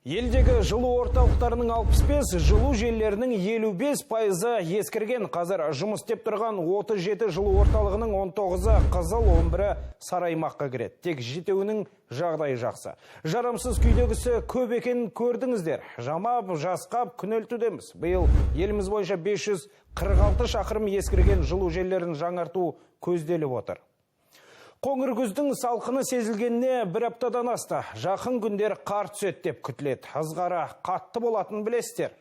Елдегі жылу орталықтарының 65, жылу желілерінің 55% ескірген. Қазір жұмыс істеп тұрған 37 жылу орталығының 19-ы қызыл, 11-і сары аймаққа кіреді. Тек жетеуінің жағдайы жақсы. Жарамсыз күйдегісі көп екенін көрдіңіздер. Жамап, жасқап, күнелтудеміз. Биыл еліміз бойынша 546 шақырым ескірген жылу желілерін жаңарту көзделіп отыр. Қоңыр күздің салқыны сезілгеніне бір аптадан асты. Жақын күндер қар түседі деп күтіледі. Ызғары қатты болатынын білесіздер.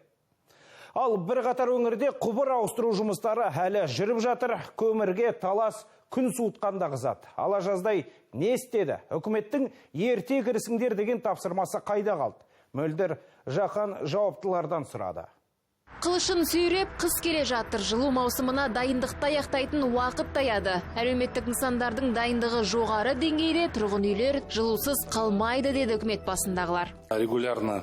Ал бір қатар өңірде құбыр ауыстыру жұмыстары әлі жүріп жатыр. Көмірге талас күн суытқанда қызады. Ала жаздай не істеді? Үкіметтің ерте кірісіңдер деген тапсырмасы қайда қалды? Мөлдір Жақан жауаптылардан сұрады. Қылышын сүйреп, қыс келе жатыр. Жылу маусымына дайындықты аяқтайтын уақыт таяды. Әлеуметтік нысандардың дайындығы жоғары деңгейде, тұрғын үйлер жылусыз қалмайды деді үкімет басындағылар. Регулярно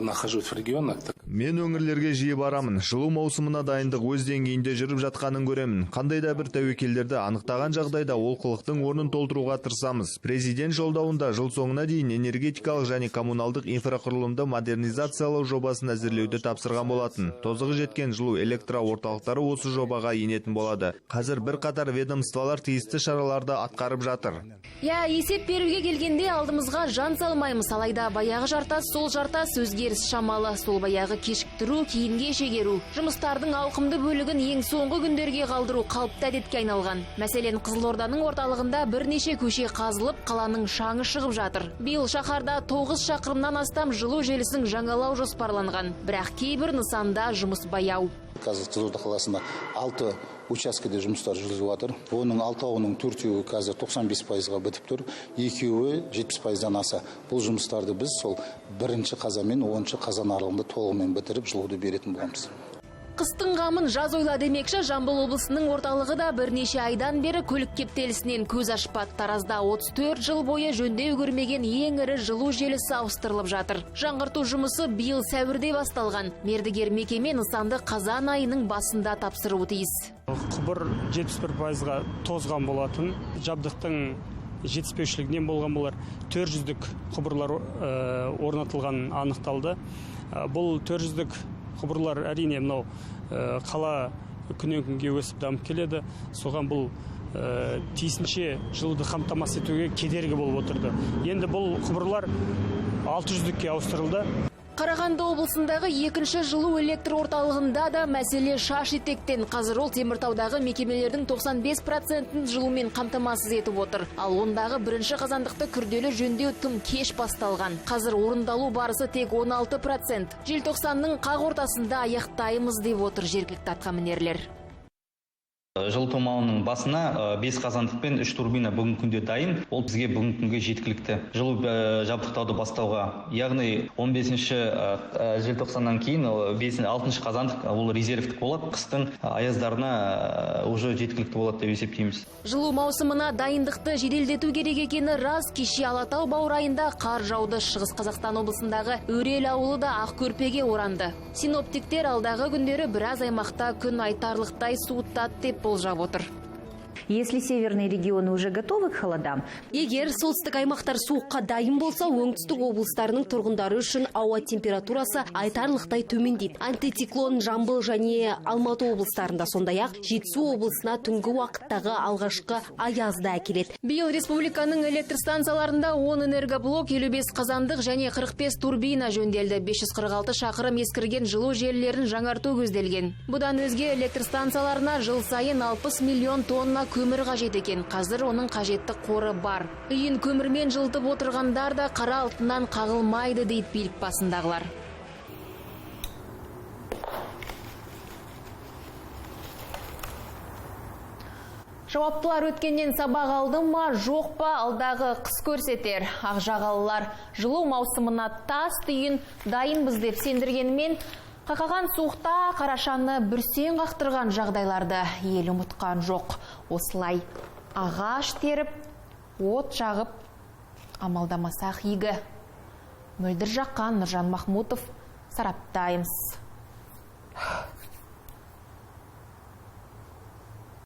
нахожусь в регионах. Мен өңірлерге жиі барамын. Жылу маусымына дайындық өз деңгейінде жүріп жатқанын көремін. Қандай да бір тәуекелдерді анықтаған жағдайда олқылықтың орнын толтыруға тырысамыз. Президент жолдауында жыл соңына дейін энергетикалық және коммуналдық инфрақұрылымды модернизациялау жобасын әзірлеуді тапсырған болатын. Тозығы жеткен жылу электро орталықтары осы жобаға енетін болады. Қазір бір қатар ведомстволар тиісті шараларды атқарып жатыр. Есеп беруге келгенде алдымызға жан салмаймыз. Алайда баяғы жартас, сол жартас өзгеріс шамалы. Сол баяғы кешіктіру, кейінге шегеру. Жұмыстардың ауқымды бөлігін ең соңғы күндерге қалдыру қалыпты әдетке айналған. Мәселен, Қызылорданың орталығында бірнеше көше қазылып, қаланың шаңы шығып жатыр. Биыл шаһарда 9 шақырымнан астам жылу желісін жаңалау жоспарланған. Бірақ кейбір нысанда жұмыс баяу. Қазір Қызылорда қаласында 6 учаскеде жұмыстар жүргізіліп жатыр. Оның 6-ның 4-еуі қазір 95%-ға бітіп тұр, 2-еуі 70%-дан аса. Бұл жұмыстарды біз сол 1 қазан мен 10 қазан аралығында толығымен бітіріп жылуды беретін боламыз. Қыстың қамын жаз ойла демекші, Жамбыл облысының орталығы да бірнеше айдан бері көлік кептелісінен көз ашпады. Таразда 34 жыл бойы жөндеу көрмеген ең ірі жылу желісі ауыстырылып жатыр. Жаңғырту жұмысы биыл сәуірде басталған. Мердігер мекеме нысанды қазан айының басында тапсыруы тиіс. Құбыр 71%-ға тозған болатын. Жабдықтың жетіспеушілігінен болған болар. 400-дік құбырлар орнатылған анықталды. Бұл 400-дік құбырлар әрине мынау қала күннен күнге өсіп дамып келеді. Соған бұл тиісінше жылуды қамтамасыз етуге кедергі болып отырды. Енді бұл құбырлар 600-дікке ауыстырылды. Қарағанды облысындағы 2-ші жылу электр орталығында да мәселе шаш етектен. Қазір ол Теміртаудағы мекемелердің 95%-ін жылумен қамтамасыз етіп отыр. Ал ондағы 1-ші қазандықты күрделі жөндеу тым кеш басталған. Қазір орындалу барысы тек 16%. Желтоқсанның қақ ортасында аяқтаймыз деп отыр жергілікті атқамінерлер. Жылыту маусымының басына 5 қазандық пен 3 турбина бүгінгі күнде дайын. Ол бізге бүгінгі күнге жеткілікті. Жылу жабдықтауды бастауға, яғни 15 желтоқсаннан кейін 6 қазандық ол резервтік болады. Қыстың аяздарына уже жеткілікті болады деп есептейміз. Жылу маусымына дайындықты жеделдету керек екені рас. Кеше Алатау баурайында қар жауды. Шығыс Қазақстан облысындағы Өрел ауылы да ақ көрпеге оранды. Синоптиктер алдағы күндері біраз аймақта күн айтарлықтай суытады деп болжап отыр. Если северные регионы уже готовы к холодам, егер солтүстік аймақтар суыққа дайын болса, оңтүстік облыстарының тұрғындары үшін ауа температурасы айтарлықтай төмендейді. Антициклон Жамбыл және Алматы облыстарында, сондай-ақ Жетісу облысына түнгі уақыттағы алғашқы аязды әкеледі. Биыл республиканың электр станцияларында 10 энергоблок, 55 қазандық және 45 турбина жөнделді. 546 шақырым ескірген жылу желілерін жаңарту көзделген. Бұдан өзге электр станцияларына жыл сайын 60 миллион тонна көмір қажет екен. Қазір оның қажетті қоры бар. Үйін көмірмен жылытып отырғандар да қара алтыннан қағылмайды дейді билік басындағылар. Жауаптылар өткеннен сабақ алды ма, жоқ па, алдағы қыс көрсетер. Ақжағалылар жылу маусымына тас түйін дайынбыз деп сендіргенімен, қақаған суықта қарашаны бүрсен қақтырған жағдайларды ел ұмытқан жоқ. Осылай ағаш теріп, от жағып, амалдамасақ игі. Мөлдір Жақан, Нұржан Махмутов, Сараптаймыз.